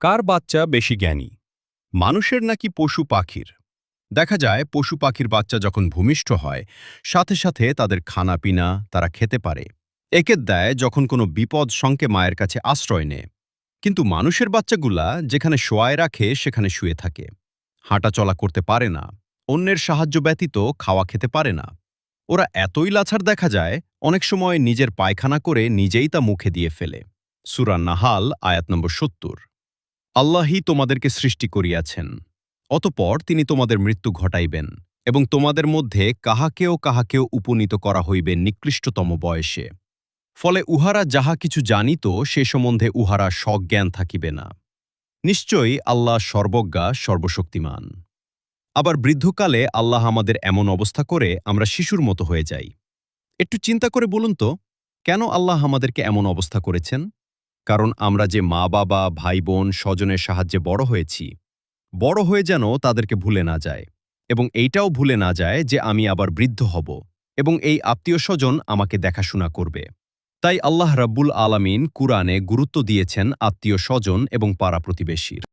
কার বাচ্চা বেশি জ্ঞানী, মানুষের নাকি পশু পাখির? দেখা যায় পশু পাখির বাচ্চা যখন ভূমিষ্ঠ হয় সাথে সাথে তাদের খানাপিনা তারা খেতে পারে, একে দেয় যখন কোনো বিপদ শঙ্কে মায়ের কাছে আশ্রয় নেয়। কিন্তু মানুষের বাচ্চাগুলা যেখানে শোয়ায় রাখে সেখানে শুয়ে থাকে, হাঁটা চলা করতে পারে না, অন্যের সাহায্য ব্যতীত খাওয়া খেতে পারে না। ওরা এতই লাছাড় দেখা যায় অনেক সময় নিজের পায়খানা করে নিজেই তা মুখে দিয়ে ফেলে। সূরা নাহাল আয়াত নম্বর ৭০। আল্লাহই তোমাদেরকে সৃষ্টি করিয়াছেন, অতঃপর তিনি তোমাদের মৃত্যু ঘটাইবেন এবং তোমাদের মধ্যে কাহাকেও কাহাকেও উপনীত করা হইবে নিকৃষ্টতম বয়সে। ফলে উহারা যাহা কিছু জানিত সে সম্বন্ধে উহারা সজ্ঞান থাকিবে না। নিশ্চয়ই আল্লাহ সর্বজ্ঞা সর্বশক্তিমান। আবার বৃদ্ধকালে আল্লাহ আমাদের এমন অবস্থা করে আমরা শিশুর মতো হয়ে যাই। একটু চিন্তা করে বলুন তো, কেন আল্লাহ আমাদেরকে এমন অবস্থা করেছেন? কারণ আমরা যে মা বাবা ভাই বোন স্বজনের সাহায্যে বড় হয়েছি, বড় হয়ে যেন তাদেরকে ভুলে না যায়, এবং এইটাও ভুলে না যায় যে আমি আবার বৃদ্ধ হব এবং এই আত্মীয় স্বজন আমাকে দেখাশোনা করবে। তাই আল্লাহ রাব্বুল আলামিন কুরআনে গুরুত্ব দিয়েছেন আত্মীয় স্বজন এবং পাড়া প্রতিবেশীর।